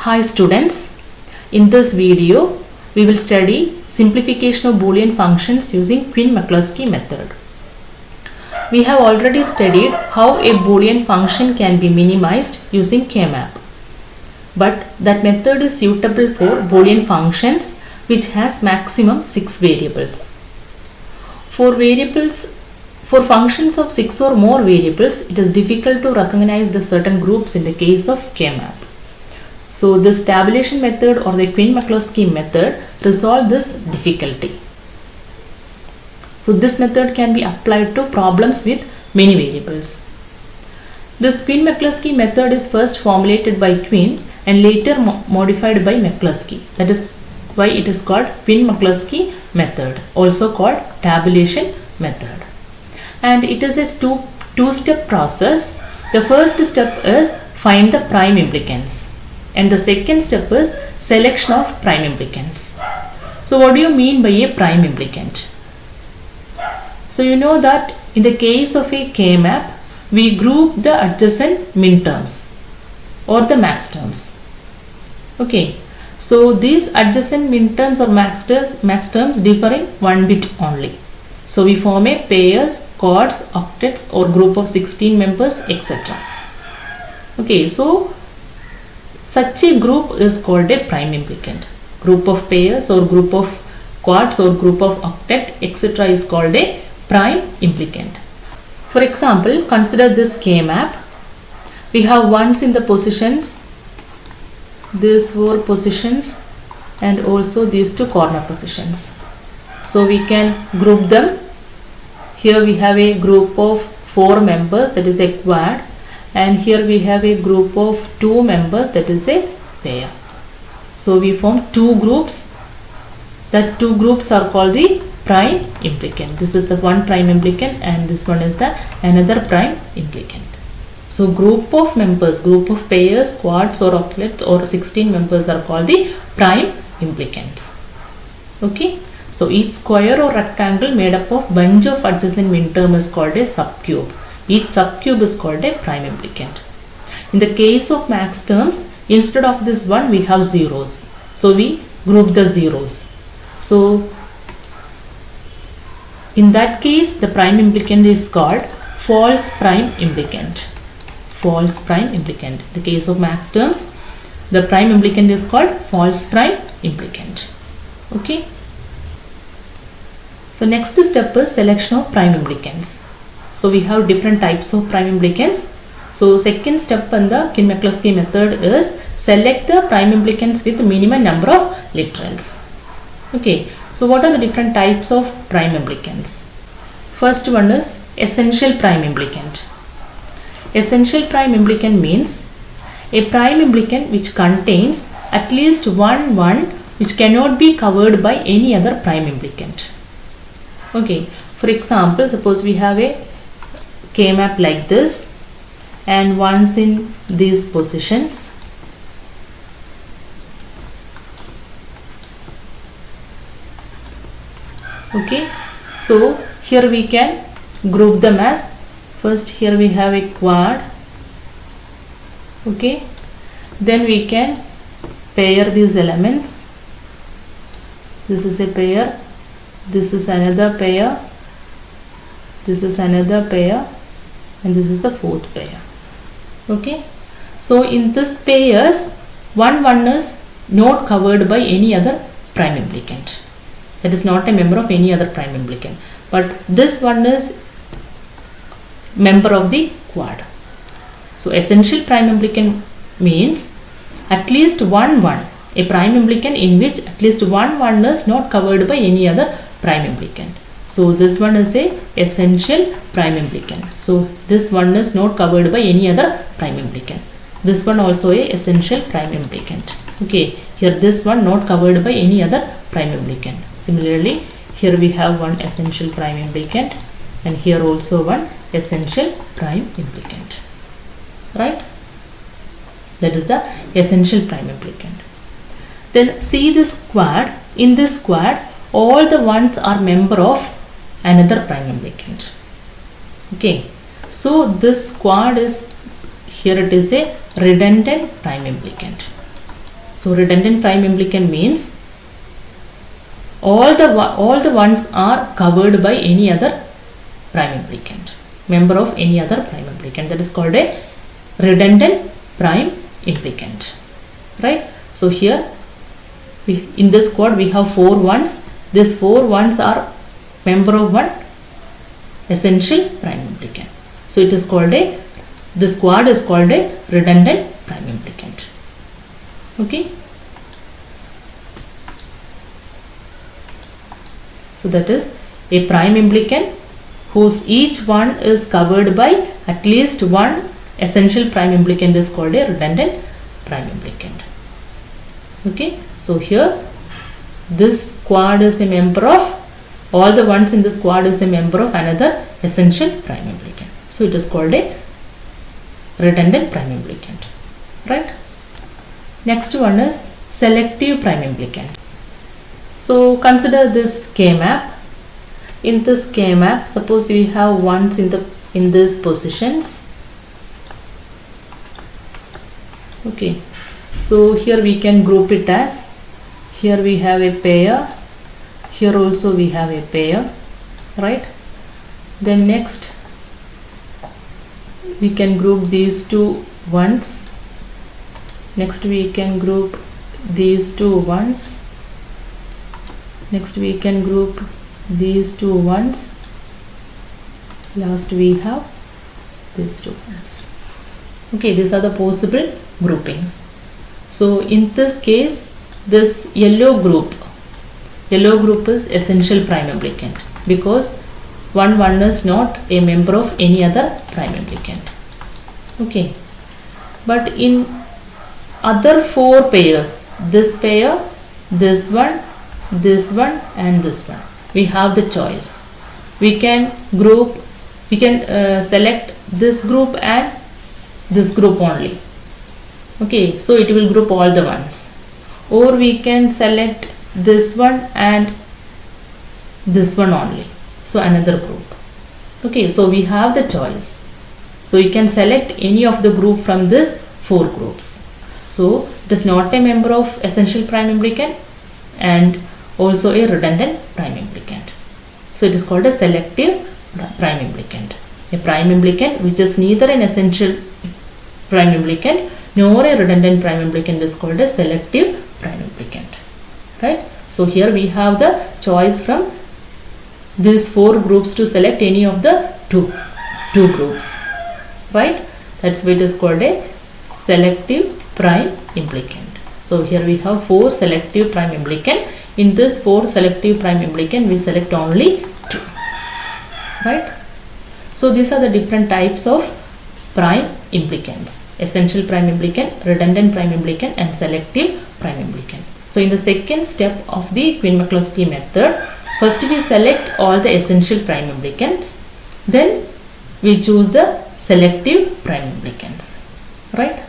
Hi students, in this video we will study simplification of Boolean functions using Quine-McCluskey method. We have already studied how a Boolean function can be minimized using K-map. But that method is suitable for Boolean functions which has maximum 6 variables. For functions of 6 or more variables, it is difficult to recognize the certain groups in the case of K-map. So this tabulation method or the Quine-McCluskey method resolve this difficulty. So this method can be applied to problems with many variables. This Quine-McCluskey method is first formulated by Quine and later modified by McCluskey. That is why it is called Quine-McCluskey method, also called tabulation method. And it is a two-step process. The first step is find the prime implicants. And the second step is selection of prime implicants. So what do you mean by a prime implicant? So you know that in the case of a K-map, we group the adjacent min terms or the max terms. Okay, so these adjacent min terms or max terms differ in one bit only. So we form a pairs, quads, octets or group of 16 members, etc. Okay, so such a group is called a prime implicant. Group of pairs or group of quads or group of octet, etc. is called a prime implicant. For example, consider this K-map. We have ones in the positions, these 4 positions, and also these 2 corner positions. So we can group them. Here we have a group of 4 members, that is a quad, and here we have a group of 2 members, that is a pair. So we form 2 groups. That 2 groups are called the prime implicant. This is the one prime implicant and this one is the another prime implicant. So group of members, group of pairs, quads or octets or 16 members are called the prime implicants. Okay. So each square or rectangle made up of bunch of adjacent min term is called a subcube. Each subcube is called a prime implicant. In the case of max terms, instead of this one we have zeros. So we group the zeros. So in that case the prime implicant is called false prime implicant. False prime implicant. In the case of max terms, the prime implicant is called false prime implicant. Okay. So next step is selection of prime implicants. So we have different types of prime implicants. So second step in the Quine-McCluskey method is select the prime implicants with minimum number of literals. Okay. So what are the different types of prime implicants? First one is essential prime implicant. Essential prime implicant means a prime implicant which contains at least one which cannot be covered by any other prime implicant. Okay, for example, suppose we have a K-map like this and ones in these positions. Okay, so here we can group them as, first here we have a quad. Okay, then we can pair these elements. This is a pair, this is another pair, this is another pair, and this is the 4th pair. Okay, so in this pairs, one is not covered by any other prime implicant. That is not a member of any other prime implicant, but this one is member of the quad. So essential prime implicant means at least one, a prime implicant in which at least one is not covered by any other prime implicant. So this one is a essential prime implicant. So this one is not covered by any other prime implicant. This one also a essential prime implicant. Okay, here this one not covered by any other prime implicant. Similarly, here we have one essential prime implicant and here also one essential prime implicant. Right? That is the essential prime implicant. Then see this quad. In this quad, all the ones are member of another prime implicant. Okay. So this quad is, here it is a redundant prime implicant. So redundant prime implicant means all the ones are covered by any other prime implicant, member of any other prime implicant. That is called a redundant prime implicant, right? So here in this quad we have 4 ones. These 4 ones are member of one essential prime implicant. So it is called a, this quad is called a redundant prime implicant. Okay. So that is a prime implicant whose each one is covered by at least one essential prime implicant is called a redundant prime implicant. Okay. So here this quad is a member of, all the ones in this quad is a member of another essential prime implicant. So it is called a redundant prime implicant, right? Next one is selective prime implicant. So consider this K-map. In this K-map, suppose we have ones in these positions. Okay. So here we can group it as, here we have a pair, here also we have a pair, right? Then next we can group these two ones. Next we can group these two ones. Next we can group these two ones. Last we have these two ones. Okay, these are the possible groupings. So in this case, this yellow group is essential prime implicant because one is not a member of any other prime implicant. Okay, but in other 4 pairs, this pair, this one and this one, we have the choice. We can group, we can select this group and this group only. Okay, so it will group all the ones, or we can select this one and this one only, so another group. Okay, so we have the choice, so you can select any of the group from this 4 groups. So it is not a member of essential prime implicant and also a redundant prime implicant. So it is called a selective prime implicant, a prime implicant which is neither an essential prime implicant nor a redundant prime implicant is called a selective prime implicant, right? So here we have the choice from these 4 groups to select any of the two groups, right? That's why it is called a selective prime implicant. So here we have 4 selective prime implicant. In this 4 selective prime implicant, we select only 2, right? So these are the different types of prime implicants: essential prime implicant, redundant prime implicant and selective prime implicant. So in the second step of the Quinn-McCloskey method, first we select all the essential prime implicants, then we choose the selective prime implicants, right?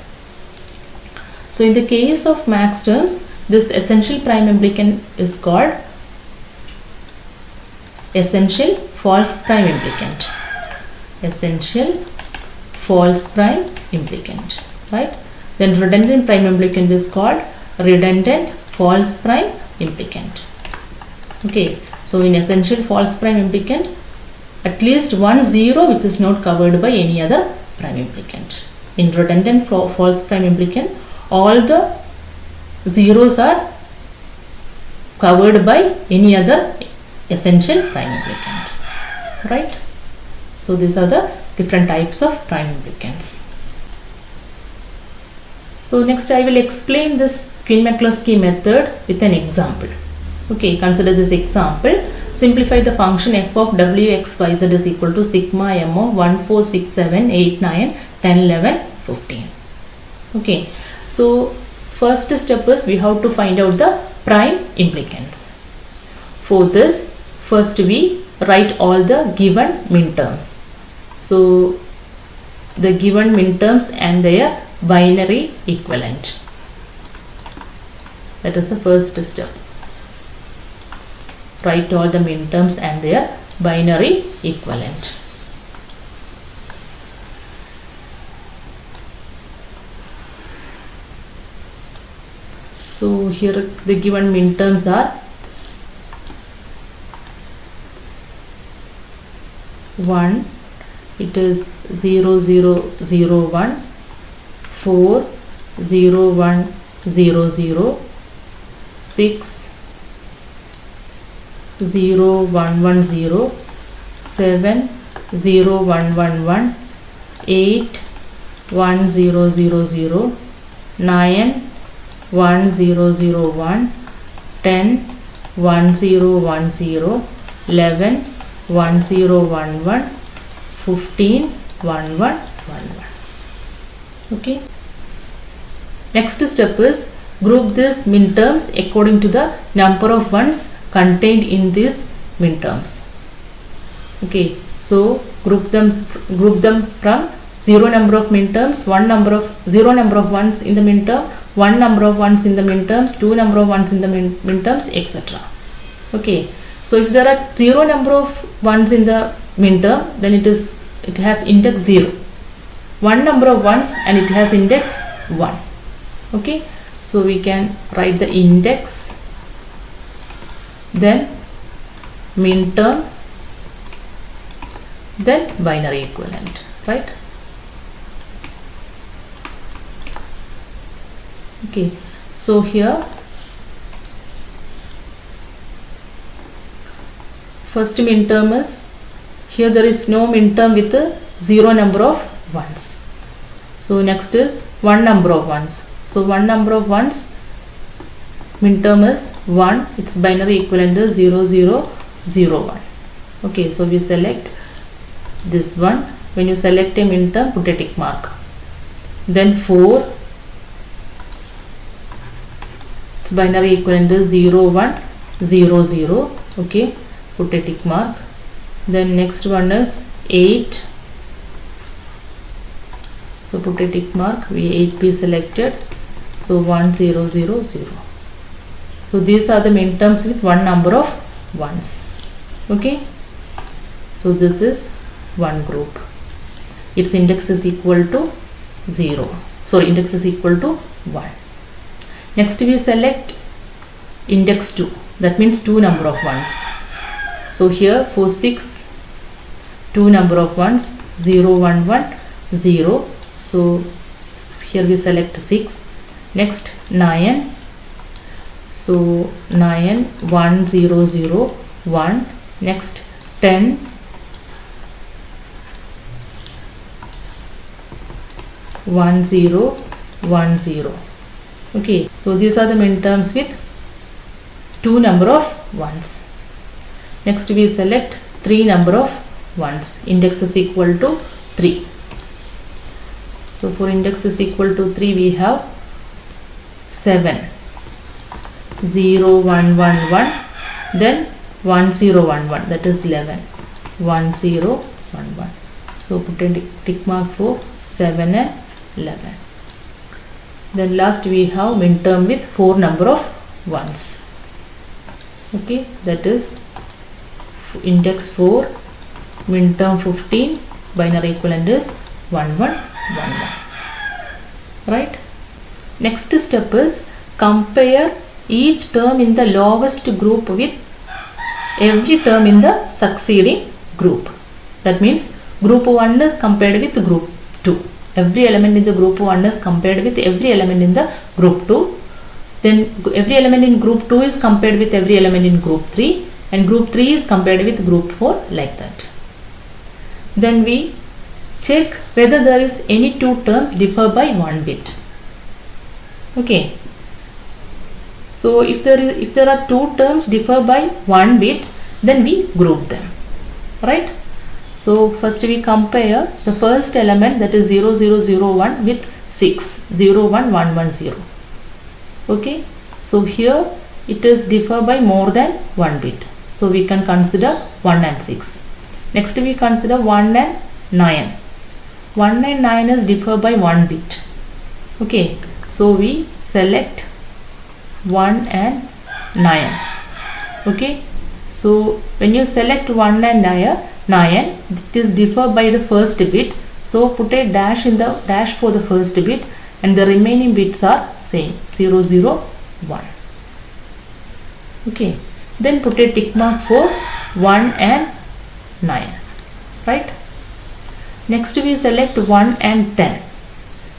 So in the case of max terms, this essential prime implicant is called essential false prime implicant. Essential false prime implicant, right? Then redundant prime implicant is called redundant false prime implicant. Okay, so in essential false prime implicant, at least one 0 which is not covered by any other prime implicant. In redundant false prime implicant, all the zeros are covered by any other essential prime implicant, right? So these are the different types of prime implicants. So next I will explain this Quinn-McCloskey method with an example. Okay, consider this example. Simplify the function f of wxyz is equal to sigma m of 1, 4, 6, 7, 8, 9, 10, 11, 15. Okay, so first step is we have to find out the prime implicants. For this, first we write all the given minterms. So the given minterms and their binary equivalent. That is the first step. Write all the minterms and their binary equivalent. So here the given minterms are 1, it is 0 0 0 1, 4 0 1 0 0, 6 0 1 1 0, 7 0 1 1 1, 8 1 0 0 0, 9 1 0 0 1, 10 1 0 1 0, 11 1 0 1 1, 15 1 1 1 1. Okay. Next step is group these minterms according to the number of ones contained in these minterms. Okay, so group them from 0 number of minterms, 0 number of ones in the minterm, 1 number of ones in the minterms, 2 number of ones in the minterms, etc. Okay, so if there are 0 number of ones in the minterm, then it has index 0. 1 number of ones and it has index 1. Okay, so we can write the index, then minterm, then binary equivalent, right? Okay, so here first minterm is, here there is no minterm with a 0 number of ones. So next is 1 number of ones. So 1 number of ones, minterm is 1, its binary equivalent is 0 0 0 1. Okay, so we select this one. When you select a minterm, put a tick mark. Then 4, its binary equivalent is 0 1 0 0. Okay, put a tick mark. Then next one is 8. So put a tick mark. We 8 be selected. So 1 0 0 0. So these are the minterms with 1 number of ones. Okay. So this is one group. Its index is equal to 0. Sorry, index is equal to 1. Next we select index 2. That means 2 number of ones. So here for 6, 2 number of ones, 0 1 1 0. So here we select 6. Next 9. So 9 1 0 0 1. Next 10. 1 0 1 0. Okay, so these are the minterms with 2 number of ones. Next we select 3 number of ones. Index is equal to 3. So for index is equal to 3 we have 7 0 1 1 1, then 1 0 1 1, that is 11, 1 0 1 1. So put a tick mark for 7 and 11. Then last we have minterm with 4 number of ones. Okay, that is index 4, minterm 15, binary equivalent is 1 1 1 1. Right. Next step is compare each term in the lowest group with every term in the succeeding group. That means group 1 is compared with group 2. Every element in the group 1 is compared with every element in the group 2. Then every element in group 2 is compared with every element in group 3, and group 3 is compared with group 4, like that. Then we check whether there is any two terms differ by 1 bit. Okay. So if there are two terms differ by 1 bit, then we group them. Right? So first we compare the first element, that is 0 0 0 1 with 6 0 1 1 1 0. Okay. So here it is differ by more than 1 bit. So we can consider 1 and 6. Next we consider 1 and 9. 1 and 9 is differ by 1 bit. Okay. So we select 1 and 9. Okay. So when you select 1 and 9, it is differ by the first bit. So put a dash in the dash for the first bit, and the remaining bits are same, 0 0 1. Okay, then put a tick mark for 1 and 9, right? Next we select 1 and 10.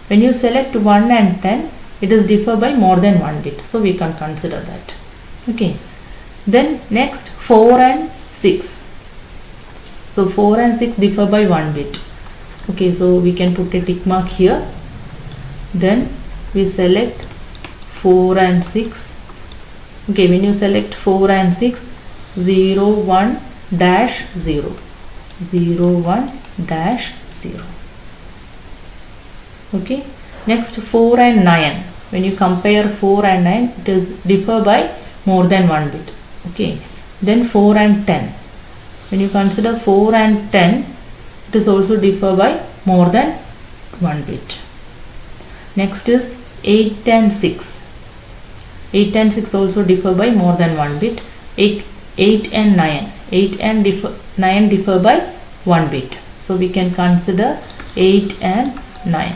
When you select 1 and 10, it is differ by more than 1 bit, so we can consider that. Okay, then next 4 and 6. So 4 and 6 differ by 1 bit. Okay, so we can put a tick mark here. Then we select 4 and 6. Okay, when you select 4 and 6, 0 1 dash 0, 0 1 dash 0. Okay, next 4 and 9. When you compare 4 and 9, it is differ by more than 1 bit. Okay, then 4 and 10. When you consider 4 and 10, it is also differ by more than 1 bit. Next is 8 and 6. 8 and 6 also differ by more than 1 bit. 8 and 9. 8 and 9 differ by 1 bit. So we can consider 8 and 9.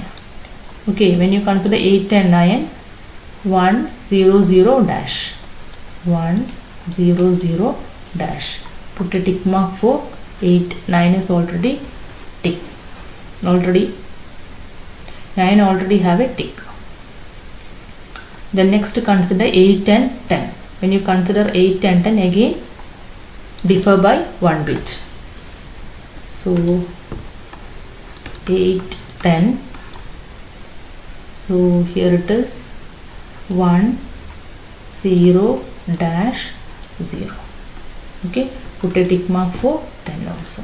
Okay, when you consider 8 and 9, 1 0 0 dash, 1 0 0 dash. Put a tick mark for 8. 9 is already tick. 9 already have a tick. Then next consider 8 and 10. When you consider 8 and 10, again differ by 1 bit. So 8 10. So here it is 1 0 dash 0. Okay, put a tick mark for 10 also.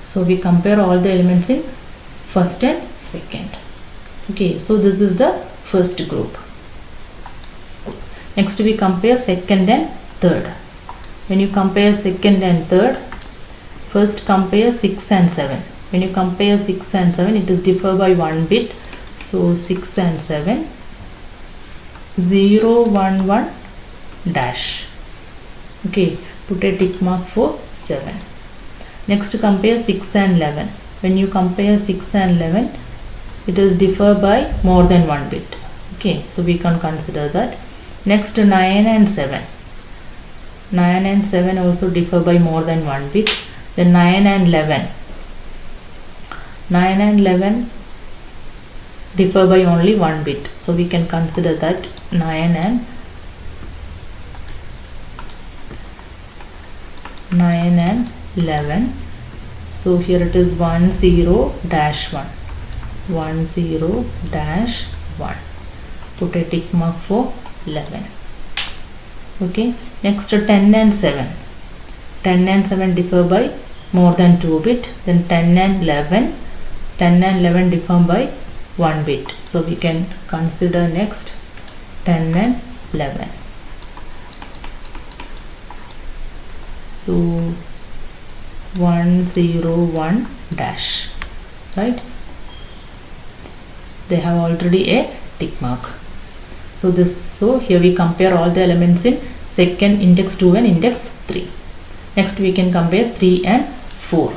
So we compare all the elements in first and second. Okay, so this is the first group. Next we compare second and third. When you compare second and third, first compare 6 and 7. When you compare 6 and 7, it is differ by 1 bit. So 6 and 7, 0 1 1 dash. Okay, put a tick mark for 7. Next compare 6 and 11. When you compare 6 and 11, it is differ by more than 1 bit. Okay, so we can consider that. Next 9 and 7. 9 and 7 also differ by more than 1 bit. Then 9 and 11. 9 and 11 differ by only 1 bit. So we can consider that 9 and 11. So here it is 1 0 dash 1. 1 0 dash 1. Put a tick mark for 11. Okay, next 10 and 7. 10 and 7 differ by more than 2 bit. Then 10 and 11. 10 and 11 differ by 1 bit. So we can consider next 10 and 11. So 1 0 1 dash, right? They have already a tick mark. So here we compare all the elements in second, index 2 and index 3. Next we can compare 3 and 4.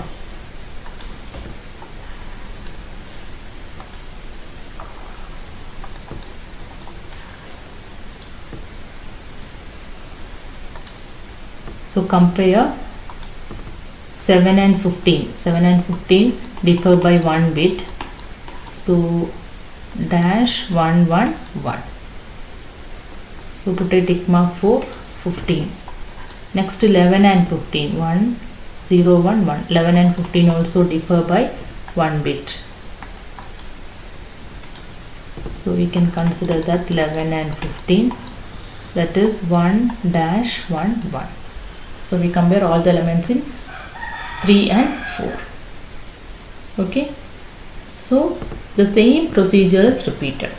So compare 7 and 15. 7 and 15 differ by 1 bit. So dash 1 1 1. So put a tick mark for 15. Next 11 and 15. 1 0 1 1. 11 and 15 also differ by 1 bit. So we can consider that 11 and 15. That is 1 dash 1 1. So we compare all the elements in 3 and 4. Okay. So the same procedure is repeated.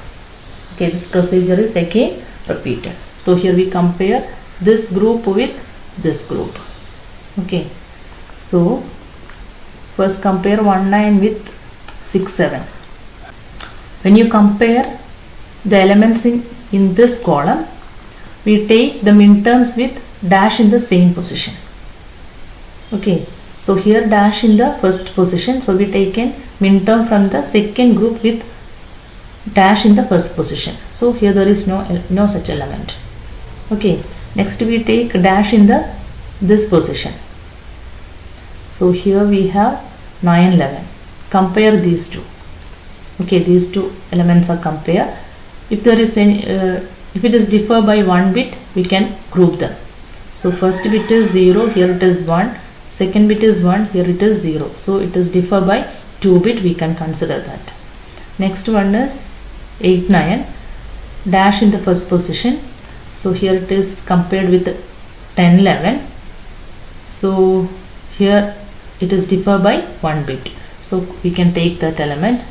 Okay, this procedure is again repeated. So here we compare this group with this group. Okay. So first compare 1 9 with 6 7. When you compare the elements in this column, we take the minterms with dash in the same position. Okay, so here dash in the first position, so we taken minterm from the second group with dash in the first position. So here there is no such element. Okay, next we take dash in this position. So here we have 9, 11. Compare these two. Okay, these two elements are compare. If there is any if it is differ by 1 bit, we can group them. So first bit is 0, here it is 1. Second bit is 1, here it is 0. So it is differ by 2 bit, we can consider that. Next one is 8, 9. Dash in the first position. So here it is compared with 10, 11. So here it is differ by 1 bit. So we can take that element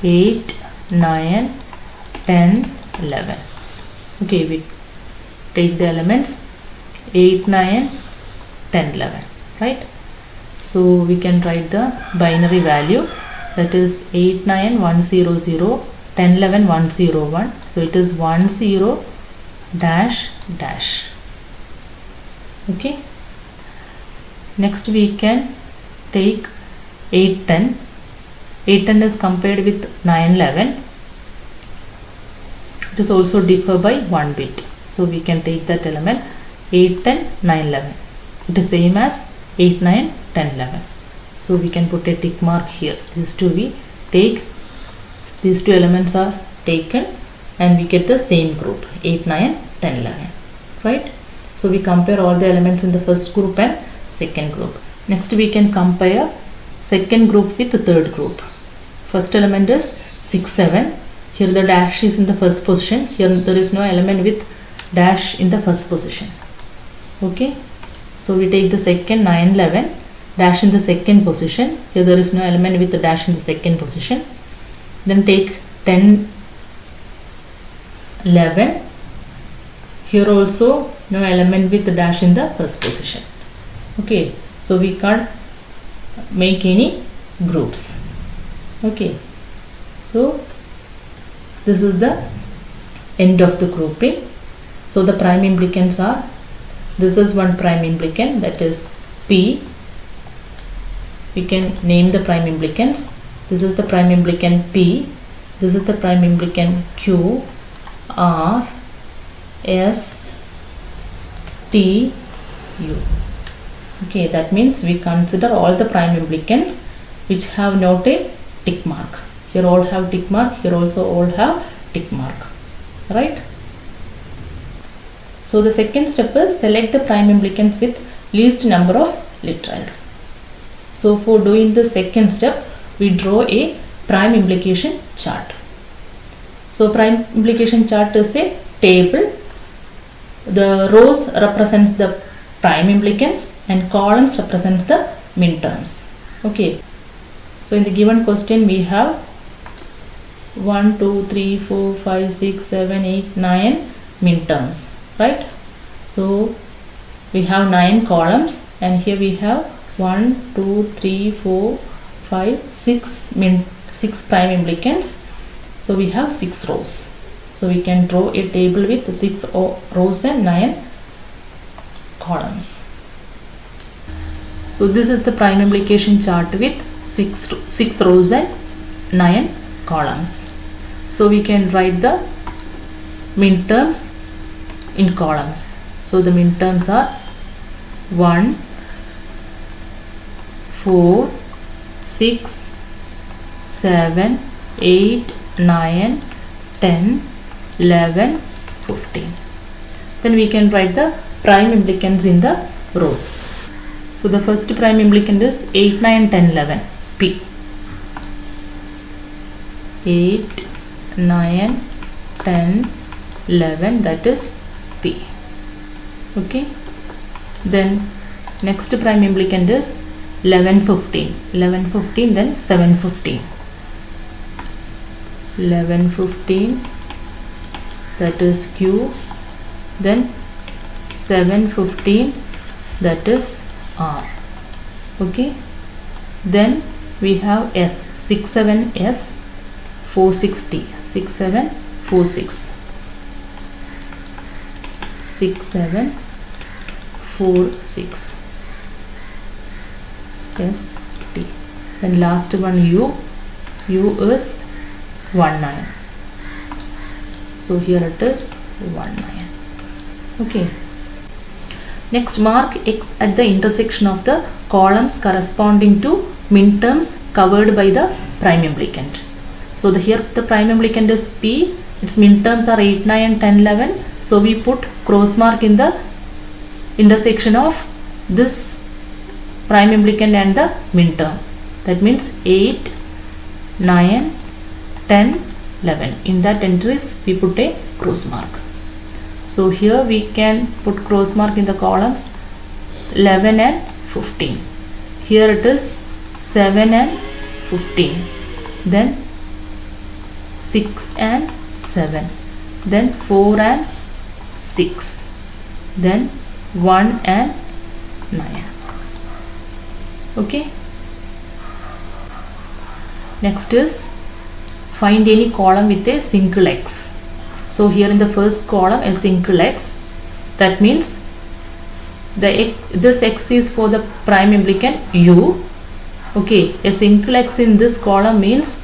8, 9, 10, 11. Okay, we take the elements 8, 9, 10, 11, right? So we can write the binary value, that is 8, 9, 1, 0, 0, 10, 11, 1, 0, 1. So it is 1, 0, dash, dash. Okay. Next we can take 8, 10. 8, 10 is compared with 9, 11. It is also differ by 1 bit. So we can take that element 8, 10, 9, 11. It is same as 8, 9, 10, 11. So we can put a tick mark here. These two we take. These two elements are taken and we get the same group 8, 9, 10, 11. Right? So we compare all the elements in the first group and second group. Next we can compare second group with the third group. First element is 6, 7. Here the dash is in the first position. Here there is no element with dash in the first position. Okay. So we take the second 9, 11. Dash in the second position. Here there is no element with the dash in the second position. Then take 10, 11. Here also no element with the dash in the first position. Okay. So we can't make any groups. Okay. So this is the end of the grouping. So the prime implicants are, this is one prime implicant, that is P. We can name the prime implicants. This is the prime implicant P. This is the prime implicant Q, R, S, T, U. Okay, that means we consider all the prime implicants which have not a tick mark. Here all have tick mark, here also all have tick mark. Right? So the second step is select the prime implicants with least number of literals. So for doing the second step, we draw a prime implication chart. So prime implication chart is a table. The rows represents the prime implicants and columns represents the min terms. Okay. So in the given question we have 1, 2, 3, 4, 5, 6, 7, 8, 9 min terms. Right? So we have 9 columns and here we have 1, 2, 3, 4, 5, 6 prime implicants. So we have 6 rows. So we can draw a table with 6 rows and 9 columns. So this is the prime implication chart with 6 rows and 9 columns. So we can write the min terms in columns. So the min terms are 1, 4, 6, 7, 8, 9, 10, 11, 15. Then we can write the prime implicants in the rows. So the first prime implicant is 8, 9, 10, 11, P. 8, 9, 10, 11, that is P. Okay. Then next prime implicant is 11, 15. 11, 15, then 7, 15. 11, 15, that is Q. Then 7, 15, that is R. Okay. Then we have S. 6, 7, S. 4, 6, T. 6, 7, 4, 6. 6, 7, 4, 6. S, T. Then last one U. U is 1, 9. So here it is 1, 9. Okay. Next, mark X at the intersection of the columns corresponding to minterms covered by the prime implicant. So here the prime implicant is P, its minterms are 8, 9 and 10, 11. So we put cross mark in the intersection of this prime implicant and the minterm. That means 8, 9, 10, 11. In that entries we put a cross mark. So here we can put cross mark in the columns 11 and 15. Here it is 7 and 15. Then 6 and 7. Then 4 and 6. Then 1 and 9. Okay. Next is find any column with a single X. So here in the first column a single X, that means this X is for the prime implicant U. Okay, a single X in this column means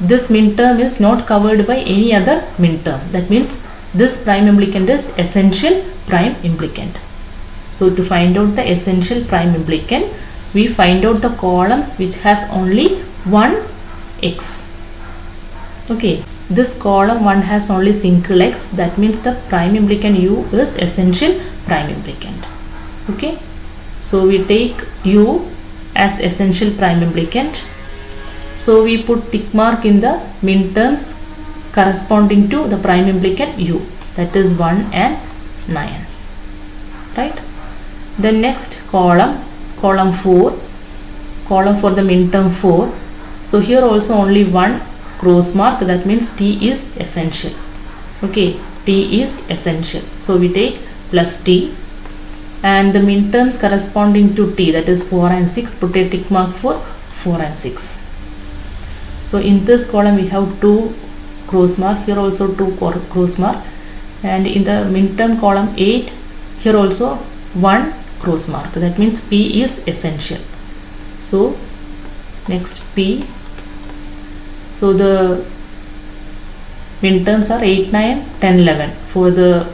this minterm is not covered by any other minterm. That means this prime implicant is essential prime implicant. So to find out the essential prime implicant, we find out the columns which has only one X. Okay, this column 1 has only single X, that means the prime implicant U is essential prime implicant. Okay, so we take U as essential prime implicant. So we put tick mark in the minterms corresponding to the prime implicant U, that is 1 and 9. Right. The next column 4, column for the minterm 4. So here also only one cross mark, that means T is essential. Okay, T is essential. So we take plus T, and the minterms corresponding to T, that is 4 and 6, put a tick mark for 4 and 6. So in this column we have 2 cross mark, here also 2 cross mark, and in the minterm column 8, here also 1 cross mark, that means P is essential. So next P. So the minterms are 8, 9, 10, 11. For the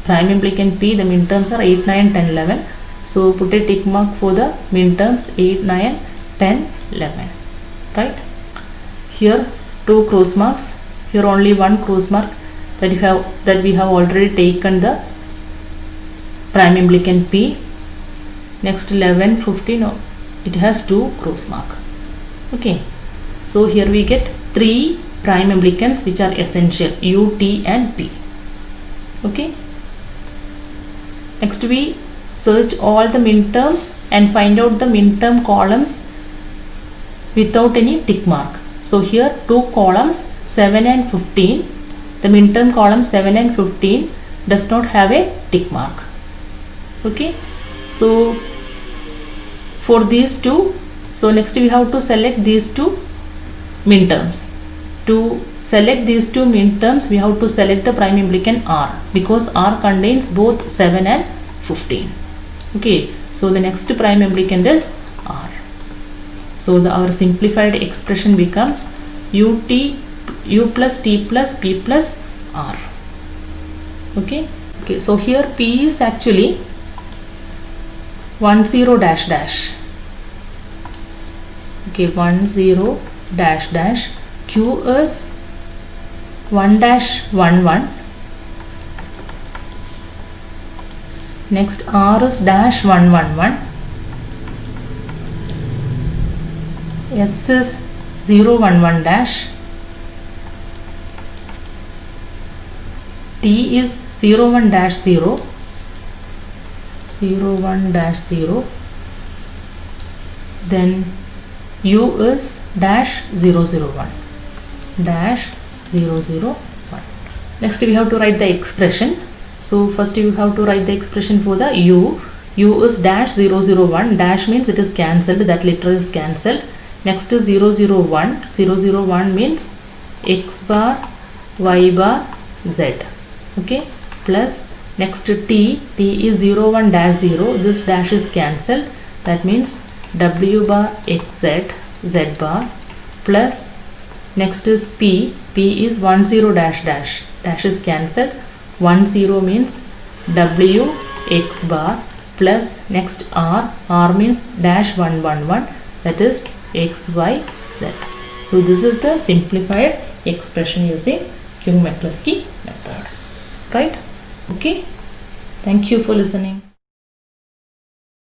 prime implicant P, the minterms are 8, 9, 10, 11. So put a tick mark for the minterms 8, 9, 10, 11. Right. Here 2 cross marks. Here only 1 cross mark, that we have already taken the prime implicant P. Next 11, 15, it has 2 cross mark. Okay. So here we get 3 prime implicants which are essential, U, T and P. Okay. Next we search all the minterms and find out the minterm columns without any tick mark. So here 2 columns 7 and 15. The minterm column 7 and 15 does not have a tick mark. Okay. So for these two, so next we have to select these 2 minterms. To select these 2 minterms, we have to select the prime implicant R, because R contains both 7 and 15. Okay, so the next prime implicant is R. So our simplified expression becomes U plus T plus P plus R. Okay, so here P is actually 10 dash dash. Okay, 10 dash dash. Q is 1 dash 1 1. Next R is dash 1 1 1. S is 0 1 1 dash. T is 0 1 dash 0. 0 1 dash 0. Then U is dash 0 0 1. Dash 0 0 1. Next we have to write the expression. So first you have to write the expression for the U. U is dash 0 0 1. Dash means it is cancelled, that letter is cancelled. Next is 0 0 1. 0 0 1 means X bar, Y bar, Z. Okay, plus next T is 0 1 dash 0. This dash is cancelled, that means W bar X Z, Z bar, plus next is P is 10 dash dash. Dash is cancelled. 10 means W x bar plus next R means dash 1 1 1, that is x y z. So this is the simplified expression using Young-McCluskey method, right? Okay, thank you for listening.